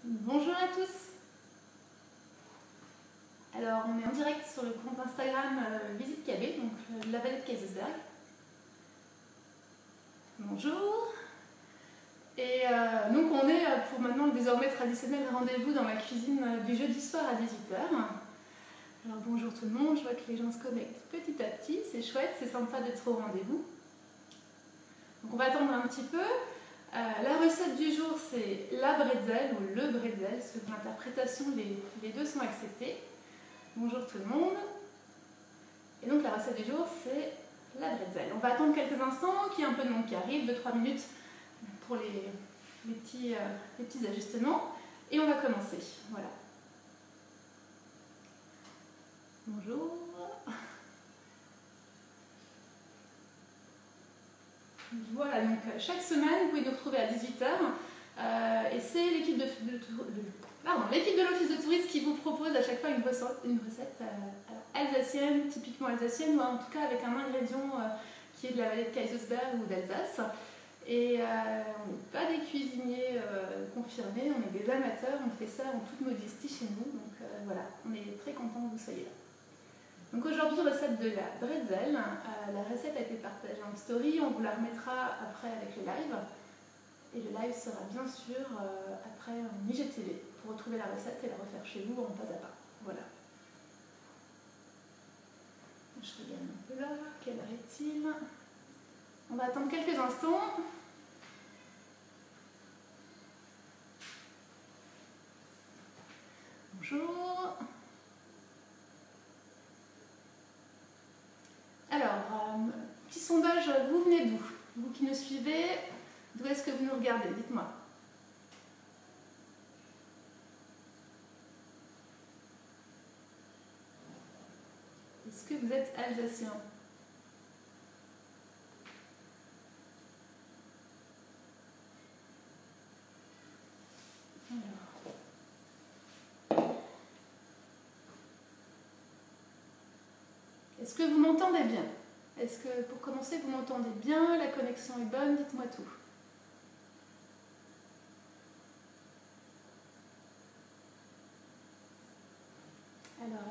Bonjour à tous. Alors on est en direct sur le compte Instagram Visite KB, donc la vallée de Kaysersberg. Bonjour. Et donc on est pour maintenant le désormais traditionnel rendez-vous dans ma cuisine du jeudi soir à 18h. Alors bonjour tout le monde, je vois que les gens se connectent petit à petit, c'est chouette, c'est sympa d'être au rendez-vous. Donc on va attendre un petit peu. La recette du jour, c'est la bretzel ou le bretzel, selon l'interprétation, les deux sont acceptés. Bonjour tout le monde. Et donc la recette du jour, c'est la bretzel. On va attendre quelques instants, qu'il y ait un peu de monde qui arrive, 2-3 minutes pour les petits ajustements. Et on va commencer. Voilà. Bonjour. Voilà, donc chaque semaine, vous pouvez nous retrouver à 18h. Et c'est l'équipe de l'Office de tourisme qui vous propose à chaque fois une recette alsacienne, typiquement alsacienne, ou en tout cas avec un ingrédient qui est de la vallée de Kaysersberg ou d'Alsace. Et on n'est pas des cuisiniers confirmés, on est des amateurs, on fait ça en toute modestie chez nous. Donc voilà, on est très contents que vous soyez là. Donc aujourd'hui, recette de la bretzel. La recette a été partagée en story, on vous la remettra après avec le live. Et le live sera bien sûr après en IGTV pour retrouver la recette et la refaire chez vous en pas à pas. Voilà. Je regarde un peu là, quelle heure est-il? On va attendre quelques instants. Bonjour. Alors, petit sondage, vous venez d'où? Vous qui nous suivez, d'où est-ce que vous nous regardez? Dites-moi. Est-ce que vous êtes alsacien? Est-ce que vous m'entendez bien? Est-ce que, pour commencer, vous m'entendez bien? La connexion est bonne? Dites-moi tout. Alors.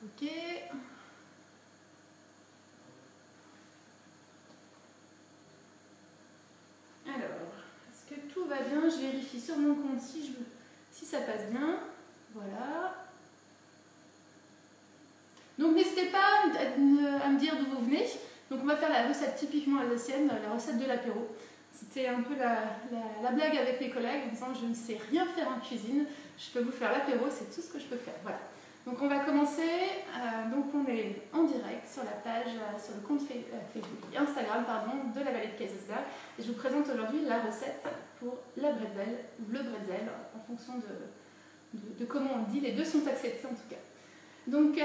Ok. Alors, est-ce que tout va bien? Je vérifie sur mon compte si ça passe bien. Voilà. Donc n'hésitez pas à me dire d'où vous venez. Donc on va faire la recette typiquement alsacienne, la recette de l'apéro. C'était un peu la blague avec mes collègues en disant je ne sais rien faire en cuisine, je peux vous faire l'apéro, c'est tout ce que je peux faire. Voilà. Donc on va commencer, donc on est en direct sur la page, sur le compte Instagram de la vallée de Kaysersberg. Et je vous présente aujourd'hui la recette pour la bretzel, ou le bretzel, en fonction de comment on le dit, les deux sont acceptés en tout cas. Donc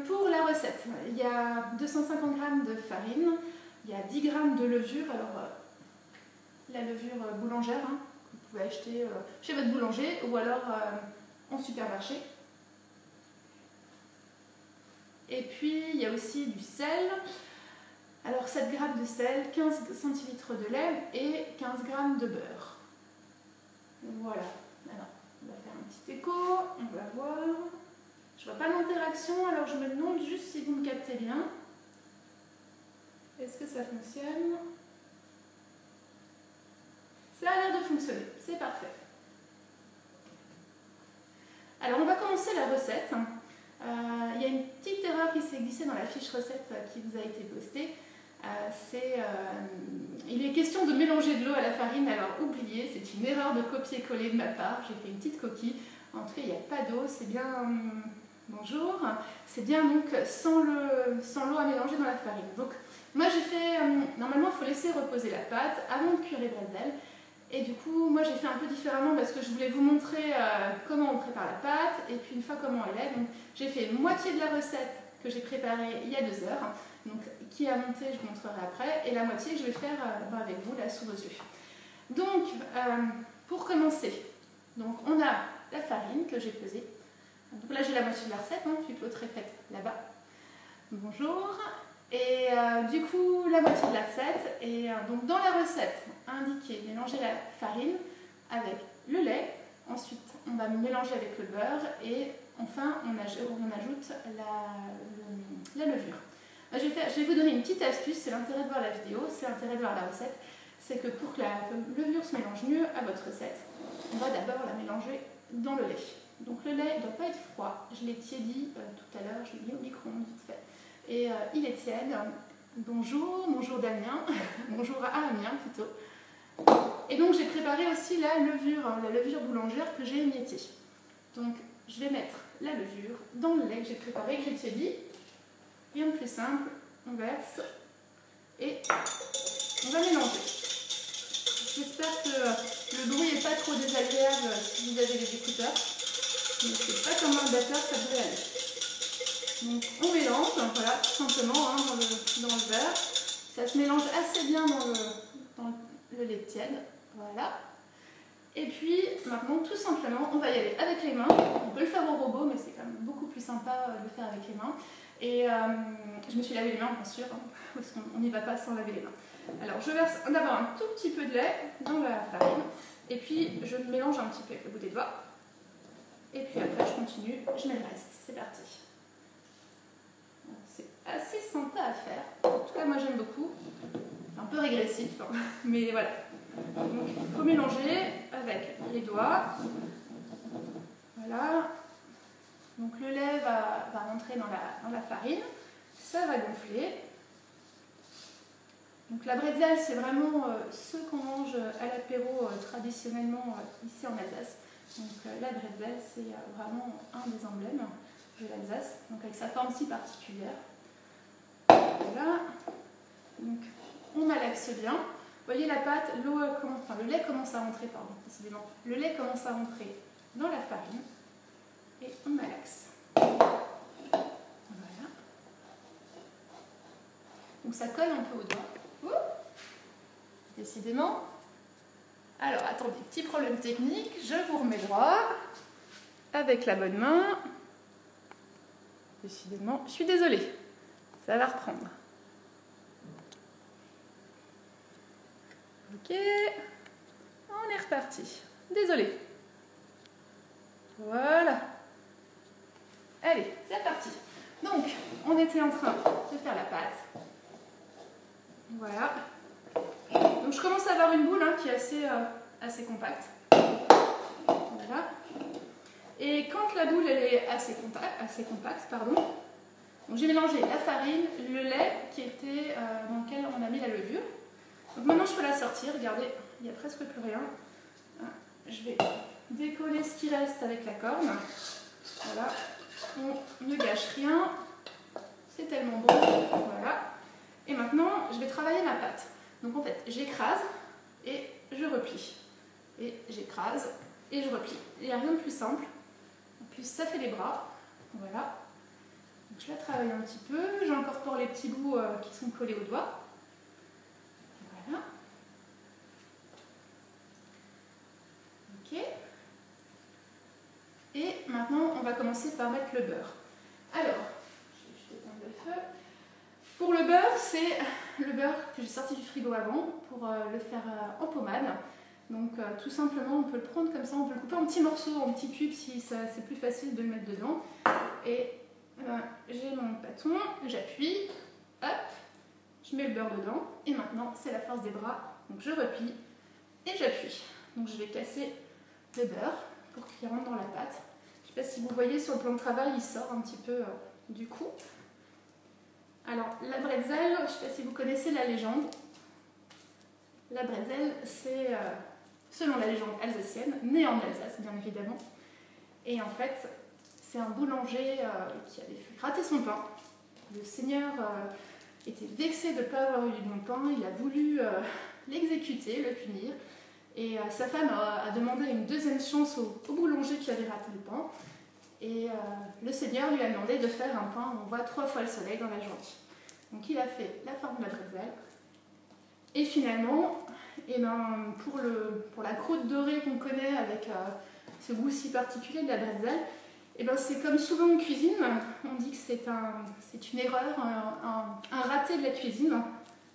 pour la recette, il y a 250 g de farine, il y a 10 g de levure, alors la levure boulangère, que vous pouvez acheter chez votre boulanger ou alors en supermarché. Et puis il y a aussi du sel, alors 7 g de sel, 15 centilitres de lait et 15 g de beurre. Voilà, alors on va faire un petit écho, on va voir. Je ne vois pas d'interaction, alors je me demande juste si vous me captez bien. Est-ce que ça fonctionne? Ça a l'air de fonctionner, c'est parfait. Alors on va commencer la recette. Il y a une petite erreur qui s'est glissée dans la fiche recette qui vous a été postée. Il est question de mélanger de l'eau à la farine, alors oubliez, c'est une erreur de copier-coller de ma part. J'ai fait une petite coquille. En tout cas, il n'y a pas d'eau, c'est bien... Bonjour, c'est bien donc sans l'eau à mélanger dans la farine. Donc moi j'ai fait, normalement il faut laisser reposer la pâte avant de cuire les bretzels. Et du coup moi j'ai fait un peu différemment parce que je voulais vous montrer comment on prépare la pâte et puis une fois comment elle est. Donc j'ai fait moitié de la recette que j'ai préparée il y a 2 heures, donc qui est à monter je vous montrerai après, et la moitié que je vais faire avec vous là sous vos yeux. Donc pour commencer, donc on a la farine que j'ai pesée. Donc là j'ai la moitié de la recette, hein, puis l'autre est faite là-bas. Bonjour. Et du coup la moitié de la recette, et donc dans la recette indiquée, mélanger la farine avec le lait, ensuite on va mélanger avec le beurre et enfin on ajoute la levure. Je vais vous donner une petite astuce, c'est l'intérêt de voir la vidéo, c'est l'intérêt de voir la recette, c'est que pour que la levure se mélange mieux à votre recette, on va d'abord la mélanger dans le lait. Donc le lait ne doit pas être froid, je l'ai tiédi tout à l'heure, je l'ai mis au micro-ondes vite fait. Et il est tiède. Bonjour, bonjour Damien, bonjour à Amiens plutôt. Et donc j'ai préparé aussi la levure boulangère que j'ai émiettée. Donc je vais mettre la levure dans le lait que j'ai préparé, que j'ai tiédi. Rien de plus simple, on verse et on va mélanger. J'espère que le bruit n'est pas trop désagréable si vous avez les écouteurs, mais c'est pas comme un batteur, ça devrait aller. Donc on mélange, voilà, tout simplement hein, dans le beurre. Ça se mélange assez bien dans le lait tiède, voilà. Et puis maintenant, tout simplement, on va y aller avec les mains. On peut le faire au robot, mais c'est quand même beaucoup plus sympa de le faire avec les mains. Et je me suis lavé les mains, bien sûr, hein, parce qu'on n'y va pas sans laver les mains. Alors je verse d'abord un tout petit peu de lait dans la farine, et puis je mélange un petit peu avec le bout des doigts. Et puis après, je continue, je mets le reste. C'est parti. C'est assez sympa à faire. En tout cas, moi j'aime beaucoup. Un peu régressif, hein, mais voilà. Donc il faut mélanger avec les doigts. Voilà. Donc le lait va rentrer dans la farine. Ça va gonfler. Donc la bretzel, c'est vraiment ce qu'on mange à l'apéro traditionnellement ici en Alsace. Donc la bretzel, c'est vraiment un des emblèmes de l'Alsace, donc avec sa forme si particulière. Voilà. Donc on malaxe bien. Vous voyez la pâte, le lait commence à rentrer, pardon, décidément. Le lait commence à rentrer dans la farine et on malaxe. Voilà. Donc ça colle un peu au doigt. Décidément. Alors attendez, petit problème technique, je vous remets droit avec la bonne main. Décidément, je suis désolée, ça va reprendre. Ok, on est reparti. Désolée. Voilà. Allez, c'est reparti. Donc, on était en train de faire la pâte. Voilà. Donc je commence à avoir une boule hein, qui est assez compacte. Voilà. Et quand la boule elle est assez compacte, pardon, donc j'ai mélangé la farine, le lait qui était dans lequel on a mis la levure. Donc maintenant je peux la sortir, regardez, il n'y a presque plus rien. Je vais décoller ce qui reste avec la corne. Voilà. On ne gâche rien. C'est tellement bon. Voilà. Et maintenant, je vais travailler ma pâte. Donc en fait, j'écrase et je replie. Et j'écrase et je replie. Il n'y a rien de plus simple. En plus, ça fait les bras. Voilà. Donc je la travaille un petit peu. J'incorpore les petits bouts qui sont collés au doigt. Voilà. Ok. Et maintenant, on va commencer par mettre le beurre. Alors, je vais éteindre le feu. Pour le beurre, c'est le beurre que j'ai sorti du frigo avant pour le faire en pommade. Donc tout simplement, on peut le prendre comme ça, on peut le couper en petits morceaux, en petits cubes si c'est plus facile de le mettre dedans. Et j'ai mon bâton, j'appuie, hop, je mets le beurre dedans. Et maintenant, c'est la force des bras. Donc je replie et j'appuie. Donc je vais casser le beurre pour qu'il rentre dans la pâte. Je ne sais pas si vous voyez sur le plan de travail, il sort un petit peu du coup. Alors, la bretzel, je ne sais pas si vous connaissez la légende. La bretzel, c'est, selon la légende alsacienne, né en Alsace, bien évidemment. Et en fait, c'est un boulanger qui avait fait rater son pain. Le seigneur était vexé de ne pas avoir eu du bon pain. Il a voulu l'exécuter, le punir. Et sa femme a demandé une deuxième chance au boulanger qui avait raté le pain. Et le seigneur lui a demandé de faire un pain où on voit 3 fois le soleil dans la journée. Donc il a fait la forme de la bretzel. Et finalement, eh ben, pour la croûte dorée qu'on connaît avec ce goût si particulier de la bretzel, Et ben c'est comme souvent en cuisine, on dit que c'est une erreur, un raté de la cuisine.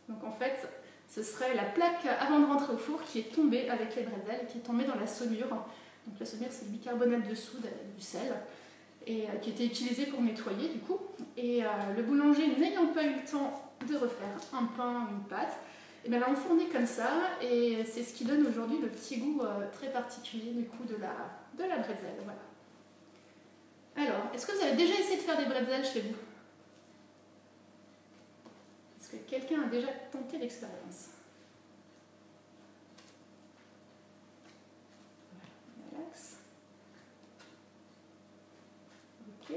Donc en fait, ce serait la plaque avant de rentrer au four qui est tombée avec les bretzels, qui est tombée dans la saumure. Donc la saumure, c'est le bicarbonate de soude avec du sel, et qui était utilisé pour nettoyer du coup. Et le boulanger, n'ayant pas eu le temps de refaire un pain ou une pâte, et bien là on fournit comme ça, et c'est ce qui donne aujourd'hui le petit goût très particulier du coup de la bretzel. Voilà. Alors, est-ce que vous avez déjà essayé de faire des bretzels chez vous? Est-ce que quelqu'un a déjà tenté l'expérience? Relax. Ok.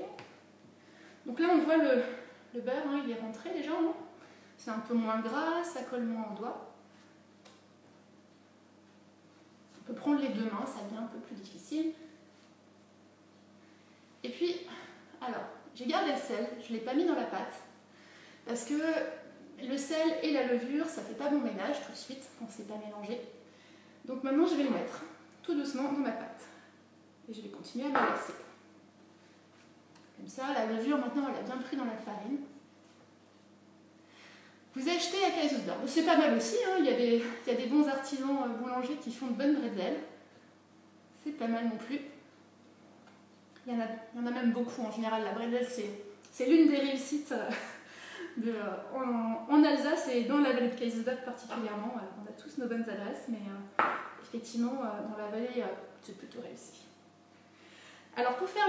Donc là, on voit le beurre, hein, il est rentré déjà, non? C'est un peu moins gras, ça colle moins au doigt. On peut prendre les deux mains, ça devient un peu plus difficile. Et puis, alors, j'ai gardé le sel, je ne l'ai pas mis dans la pâte, parce que le sel et la levure, ça ne fait pas bon ménage tout de suite quand c'est pas mélangé. Donc maintenant, je vais le mettre tout doucement dans ma pâte. Et je vais continuer à malaxer. Comme ça, la levure, maintenant, elle a bien pris dans la farine. Vous achetez à Kaiserslautern. C'est pas mal aussi, hein. Il y a des bons artisans boulangers qui font de bonnes bretzels. C'est pas mal non plus. Il y en a même beaucoup en général. La bretzel, c'est l'une des réussites en Alsace et dans la vallée de Kaiserslautern particulièrement. Alors, on a tous nos bonnes adresses, mais effectivement, dans la vallée, c'est plutôt réussi. Alors pour faire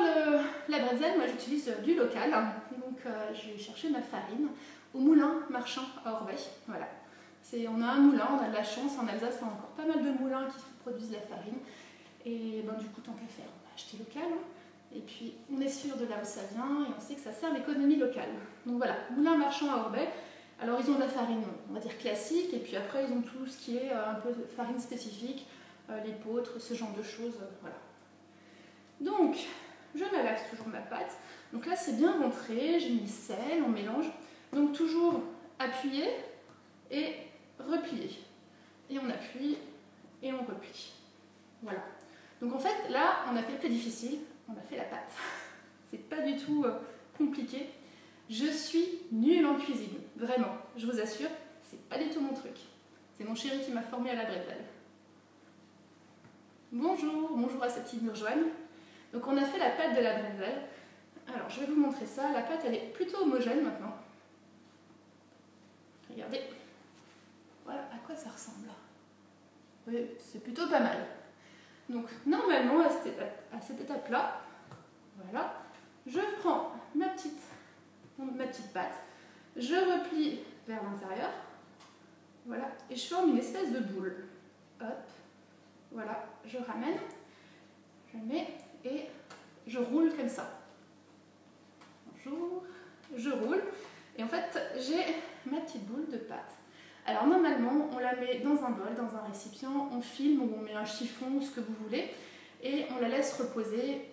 la bretzel, moi j'utilise du local. Donc j'ai cherché ma farine au moulin marchand à Orbey. Voilà. On a un moulin, on a de la chance. En Alsace, on a encore pas mal de moulins qui produisent la farine. Et ben, du coup, tant qu'à faire, on va acheter local. Et puis, on est sûr de là où ça vient et on sait que ça sert l'économie locale. Donc voilà, moulin marchand à Orbey. Alors, ils ont de la farine, on va dire classique. Et puis après, ils ont tout ce qui est un peu de farine spécifique, l'épeautre, ce genre de choses. Voilà. Donc, je malaxe toujours ma pâte. Donc là, c'est bien rentré. J'ai mis le sel, on mélange. Donc, toujours appuyer et replier. Et on appuie et on replie. Voilà. Donc en fait, là, on a fait le plus difficile, on a fait la pâte. C'est pas du tout compliqué. Je suis nulle en cuisine, vraiment, je vous assure, c'est pas du tout mon truc. C'est mon chéri qui m'a formée à la bretzel. Bonjour à ceux qui nous rejoignent. Donc on a fait la pâte de la bretzel. Alors je vais vous montrer ça, la pâte elle est plutôt homogène maintenant. Regardez, voilà à quoi ça ressemble. Oui, c'est plutôt pas mal. Donc normalement à cette étape-là, voilà, je prends ma petite pâte, je replie vers l'intérieur, voilà, et je forme une espèce de boule. Hop, voilà, je ramène, je mets et je roule comme ça. Bonjour, je roule et en fait j'ai ma petite boule de pâte. Alors normalement, on la met dans un bol, dans un récipient, on filme ou on met un chiffon, ce que vous voulez, et on la laisse reposer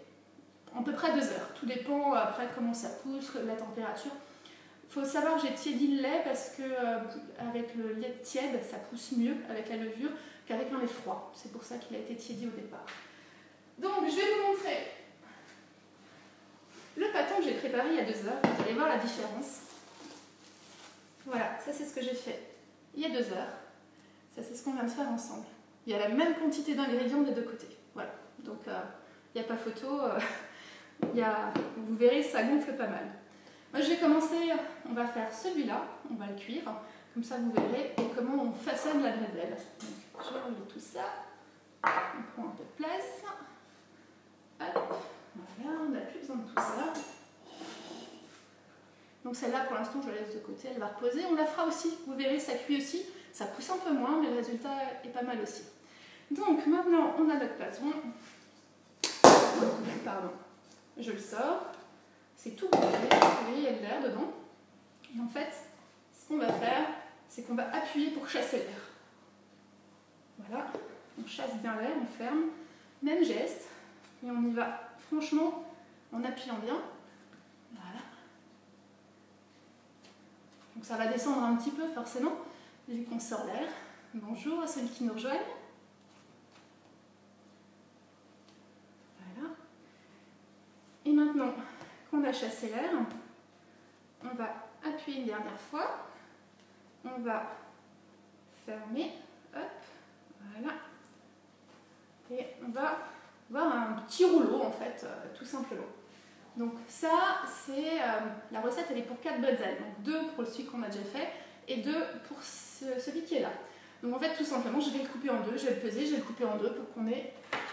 à peu près 2 heures. Tout dépend après comment ça pousse, la température. Il faut savoir que j'ai tiédi le lait parce que avec le lait tiède, ça pousse mieux avec la levure qu'avec un lait froid. C'est pour ça qu'il a été tiédi au départ. Donc je vais vous montrer le pâton que j'ai préparé il y a 2 heures. Vous allez voir la différence. Voilà, ça c'est ce que j'ai fait il y a 2 heures. Ça c'est ce qu'on vient de faire ensemble. Il y a la même quantité d'ingrédients des deux côtés. Voilà, donc il n'y a pas photo. Vous verrez, ça gonfle pas mal. Moi je vais commencer, on va faire celui-là, on va le cuire. Comme ça vous verrez comment on façonne la bretzel. Donc, je vais enlever tout ça. On prend un peu de place. Hop, voilà, on n'a plus besoin de tout ça. Donc celle-là, pour l'instant, je la laisse de côté, elle va reposer. On la fera aussi, vous verrez, ça cuit aussi. Ça pousse un peu moins, mais le résultat est pas mal aussi. Donc maintenant, on a notre pâton. Pardon. Je le sors. C'est tout gonflé. Vous voyez, il y a de l'air dedans. Et en fait, ce qu'on va faire, c'est qu'on va appuyer pour chasser l'air. Voilà. On chasse bien l'air, on ferme. Même geste. Et on y va, franchement, en appuyant bien. Voilà. Donc ça va descendre un petit peu forcément, vu qu'on sort l'air. Bonjour à ceux qui nous rejoignent. Voilà. Et lâche accélère. On va appuyer une dernière fois. On va fermer. Hop, voilà. Et on va avoir un petit rouleau en fait, tout simplement. Donc ça, c'est la recette, elle est pour 4 bretzels. Donc 2 pour celui qu'on a déjà fait et 2 pour celui qui est là. Donc en fait, tout simplement, je vais le couper en deux, je vais le peser, je vais le couper en deux pour qu'on ait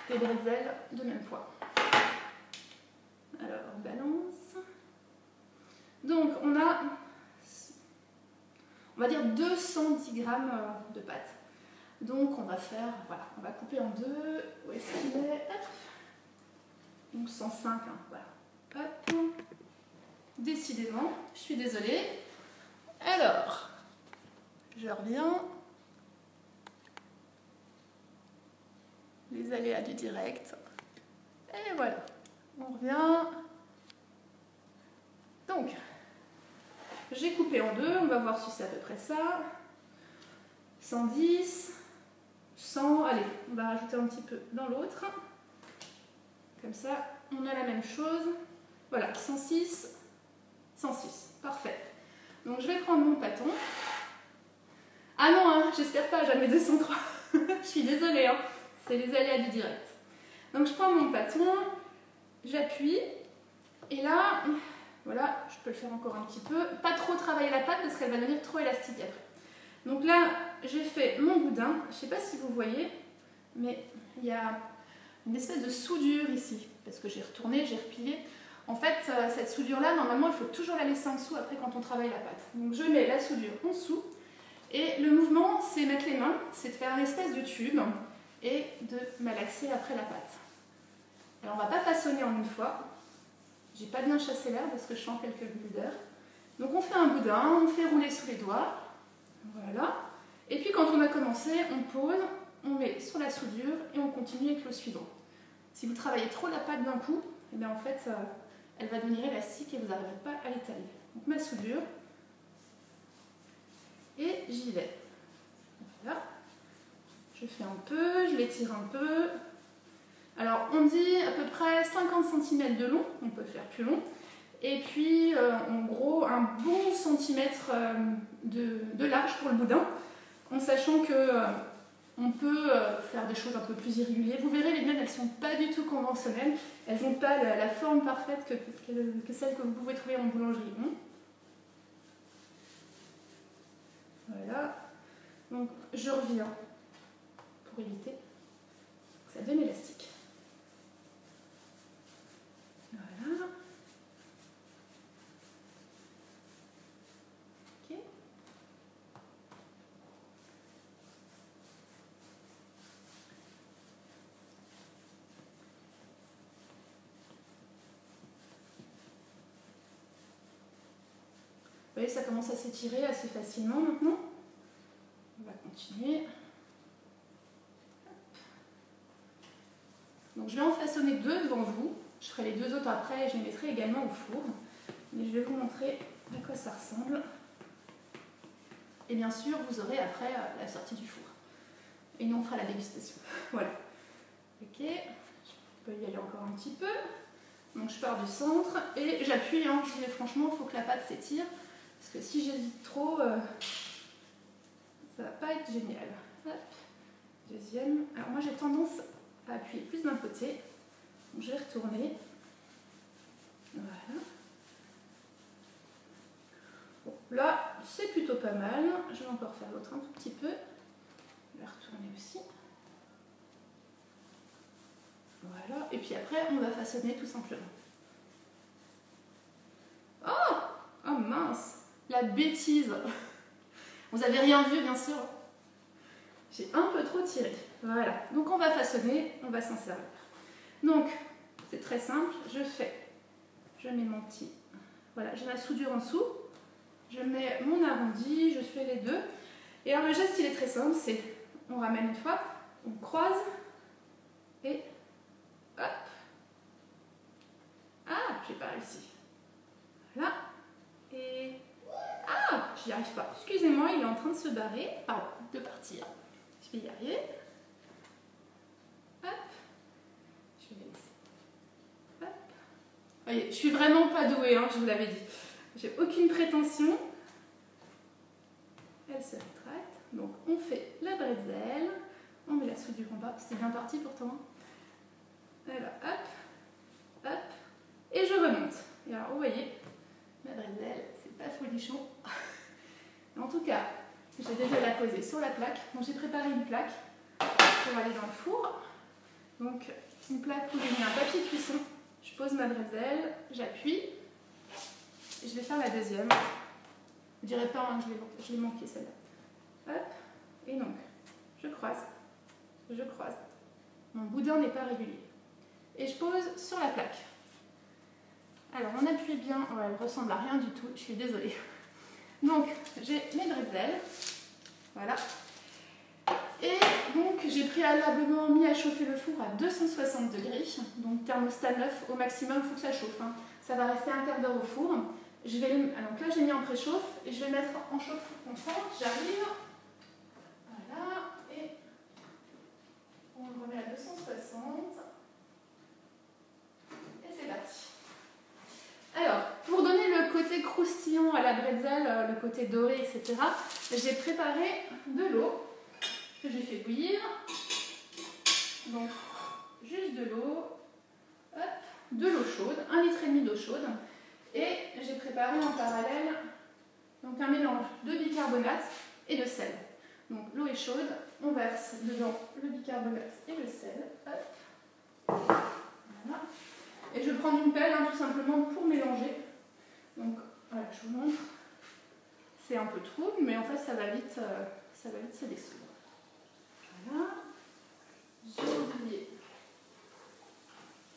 des bretzels de même poids. Alors, on balance. Donc on va dire 210 grammes de pâte. Donc on va faire, voilà, on va couper en deux. Où est-ce qu'il est? Hop. Donc 105, hein, voilà. Hop. Décidément, je suis désolée. Alors, je reviens. Les aléas du direct. Et voilà, on revient. Donc, j'ai coupé en deux, on va voir si c'est à peu près ça. 110, 100, allez, on va rajouter un petit peu dans l'autre. Comme ça, on a la même chose. Voilà, 106, 106, parfait. Donc je vais prendre mon bâton. Ah non, hein, j'espère pas, jamais 203. Je suis désolée, hein, c'est les aléas du direct. Donc je prends mon bâton, j'appuie, et là, voilà, je peux le faire encore un petit peu. Pas trop travailler la pâte parce qu'elle va devenir trop élastique après. Donc là, j'ai fait mon boudin. Je ne sais pas si vous voyez, mais il y a une espèce de soudure ici. Parce que j'ai retourné, j'ai repilé. En fait, cette soudure-là, normalement, il faut toujours la laisser en dessous après quand on travaille la pâte. Donc je mets la soudure en dessous. Et le mouvement, c'est mettre les mains, c'est de faire une espèce de tube et de malaxer après la pâte. Alors on ne va pas façonner en une fois. J'ai pas bien chassé l'air parce que je sens quelques bulles d'air. Donc on fait un boudin, on fait rouler sous les doigts. Voilà. Et puis quand on a commencé, on pose, on met sur la soudure et on continue avec le suivant. Si vous travaillez trop la pâte d'un coup, eh bien en fait, elle va devenir élastique et vous n'arriverez pas à l'étaler. Donc ma soudure. Et j'y vais. Voilà. Je fais un peu, je l'étire un peu. Alors on dit à peu près 50 cm de long, on peut faire plus long. Et puis en gros un bon centimètre de large pour le boudin. En sachant que on peut faire des choses un peu plus irrégulières. Vous verrez, les miennes, elles ne sont pas du tout conventionnelles. Elles n'ont pas la forme parfaite que celle que vous pouvez trouver en boulangerie. Voilà. Donc je reviens pour éviter que ça devienne élastique. Voilà. Ok. Vous voyez, ça commence à s'étirer assez facilement maintenant. On va continuer. Donc je vais en façonner deux devant vous. Je ferai les deux autres après et je les mettrai également au four. Mais je vais vous montrer à quoi ça ressemble. Et bien sûr, vous aurez après la sortie du four. Et nous, on fera la dégustation. Voilà. Ok. Je peux y aller encore un petit peu. Donc je pars du centre et j'appuie. Hein. Je dis franchement, il faut que la pâte s'étire. Parce que si j'hésite trop, ça va pas être génial. Hop. Deuxième. Alors moi, j'ai tendance à appuyer plus d'un côté. Donc je vais retourner. Voilà. Bon, là, c'est plutôt pas mal. Je vais encore faire l'autre un tout petit peu. Je vais retourner aussi. Voilà. Et puis après, on va façonner tout simplement. Oh! Oh mince! La bêtise! Vous avez rien vu, bien sûr. J'ai un peu trop tiré. Voilà. Donc on va façonner, on va s'en servir. Donc, c'est très simple. Je mets mon petit... Voilà, j'ai ma soudure en dessous. Je mets mon arrondi, je fais les deux. Et alors le geste, il est très simple, c'est on ramène une fois, on croise et hop. Ah, j'ai pas réussi. Voilà. Et ah, j'y arrive pas. Excusez-moi, il est en train de se barrer. Pardon, de partir. Je vais y arriver. Hop. Je vais laisser. Hop. voyez, je suis vraiment pas douée, hein, je vous l'avais dit. J'ai aucune prétention. Elle se rétracte. Donc on fait la bretzel. On met la soude du compas. C'était bien parti pourtant. Alors hop, hop. Et je remonte. Et alors vous voyez, ma bretzel, c'est pas folichon. En tout cas, j'ai déjà la posée sur la plaque. Donc j'ai préparé une plaque pour aller dans le four. Donc une plaque où j'ai mis un papier de cuisson. Je pose ma bretzel, j'appuie. Et je vais faire la deuxième. Je dirais pas, hein, je l'ai manqué celle-là. Hop, et donc, je croise. Mon boudin n'est pas régulier. Et je pose sur la plaque. Alors, on appuie bien. Oh, elle ressemble à rien du tout, je suis désolée. Donc, j'ai mes bretzels. Voilà. Et donc, j'ai préalablement mis à chauffer le four à 260 degrés. Donc, thermostat 9 au maximum, il faut que ça chauffe. Hein. Ça va rester un quart d'heure au four. Donc là, j'ai mis en préchauffe et je vais mettre en chauffe constante. J'arrive. Voilà. Et on le remet à 260. Et c'est parti. Alors, pour donner le côté croustillant à la bretzel, le côté doré, etc., j'ai préparé de l'eau que j'ai fait bouillir. Donc, juste de l'eau. Hop, de l'eau chaude, 1,5 litre d'eau chaude. Et j'ai préparé en parallèle donc un mélange de bicarbonate et de sel. Donc l'eau est chaude, on verse dedans le bicarbonate et le sel. Hop. Voilà. Et je vais prendre une pelle hein, tout simplement pour mélanger. Donc voilà, je vous montre. C'est un peu trouble, mais en fait ça va vite se dissoudre. Voilà. J'ai oublié.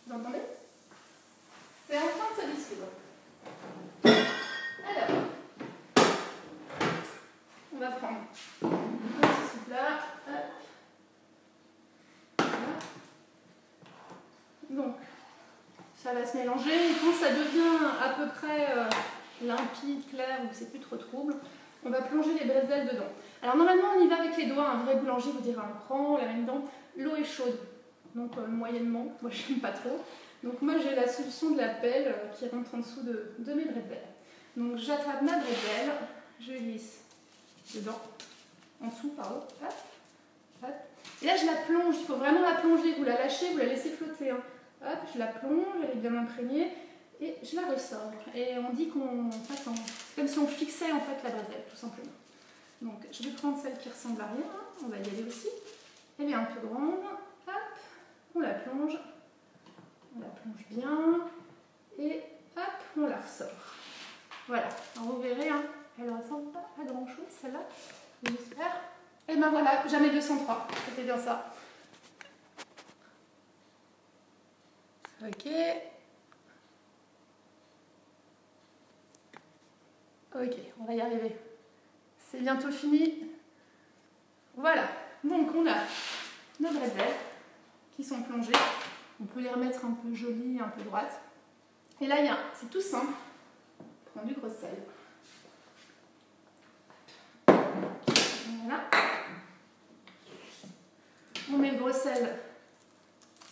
Vous entendez? C'est en train de se dissoudre. Alors, on va prendre un petit soupe là. Voilà. Donc, ça va se mélanger et quand ça devient à peu près limpide, clair ou c'est plus trop trouble, on va plonger les bretzels dedans. Alors normalement on y va avec les doigts, un vrai boulanger vous dira on prend, on la met dedans. L'eau est chaude, donc moyennement, moi je n'aime pas trop. Donc moi j'ai la solution de la pelle qui rentre en dessous de mes bretzels. Donc j'attrape ma bretzel, je glisse dedans, en dessous, pardon, hop, hop. Et là je la plonge, il faut vraiment la plonger, vous la lâchez, vous la laissez flotter. Hein. Hop, je la plonge, elle est bien imprégnée, et je la ressors. Et on dit qu'on, c'est comme si on fixait en fait la bretzel, tout simplement. Donc je vais prendre celle qui ressemble à rien, hein. On va y aller aussi. Elle est un peu grande, hop, on la plonge bien, et hop, on la ressort. Voilà, alors vous verrez, hein, elle ne ressemble pas à grand chose celle-là, j'espère. Et ben voilà, jamais 203, c'était bien ça. Ok. Ok, on va y arriver. C'est bientôt fini. Voilà, donc on a nos bretzels qui sont plongés. On peut les remettre un peu jolies, un peu droites. Et là, c'est tout simple. On prend du gros sel. Voilà. On met le gros sel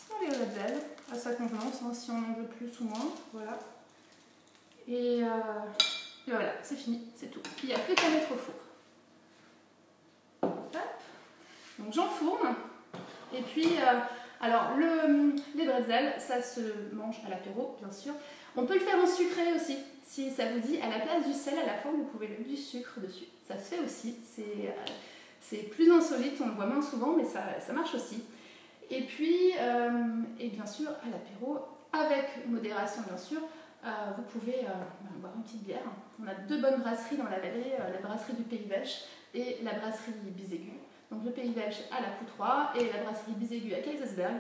sur les bretzels, à sa convenance, hein, si on en veut plus ou moins. Voilà. Et voilà, c'est fini, c'est tout. Il n'y a plus qu'à mettre au four. Hop. Donc j'enfourne. Et puis, alors les bretzels, ça se mange à l'apéro, bien sûr. On peut le faire en sucré aussi, si ça vous dit. À la place du sel, à la fin, vous pouvez mettre du sucre dessus. Ça se fait aussi. C'est plus insolite, on le voit moins souvent, mais ça marche aussi. Et puis, et bien sûr, à l'apéro, avec modération, bien sûr, vous pouvez boire une petite bière. On a deux bonnes brasseries dans la vallée, la brasserie du Pays Belge et la brasserie Bizégu. Donc le Pays Belge à la Poutroie et la brasserie Bizégu à Kaysersberg,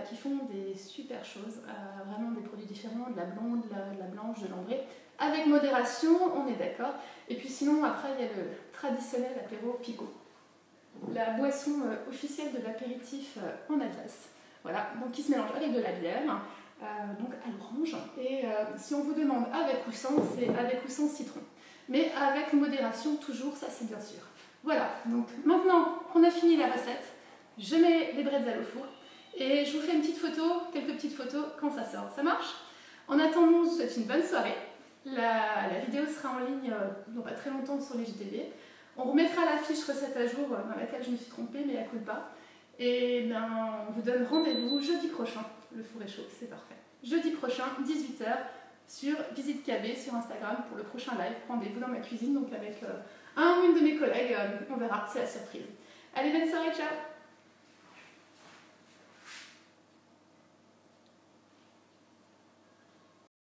qui font des super choses, vraiment des produits différents, de la blonde, de la blanche, de l'ambrée, avec modération, on est d'accord. Et puis sinon, après, il y a le traditionnel apéro Pico, la boisson officielle de l'apéritif en Alsace. Voilà, donc qui se mélange avec de la bière, donc à l'orange. Et si on vous demande avec ou sans, c'est avec ou sans citron. Mais avec modération, toujours, ça c'est bien sûr. Voilà, donc maintenant on a fini la recette. Je mets les bretzels au four et je vous fais une petite photo, quelques petites photos quand ça sort. Ça marche? En attendant, je vous souhaite une bonne soirée. La vidéo sera en ligne dans pas très longtemps sur les JDB. On remettra la fiche recette à jour dans laquelle je me suis trompée, mais à coup de pas. Et ben, on vous donne rendez-vous jeudi prochain. Le four est chaud, c'est parfait. Jeudi prochain, 18 h, sur Visite KB sur Instagram pour le prochain live. Rendez-vous dans ma cuisine, donc avec un ou une de mes collègues. On verra, c'est la surprise. Allez, bonne soirée, ciao!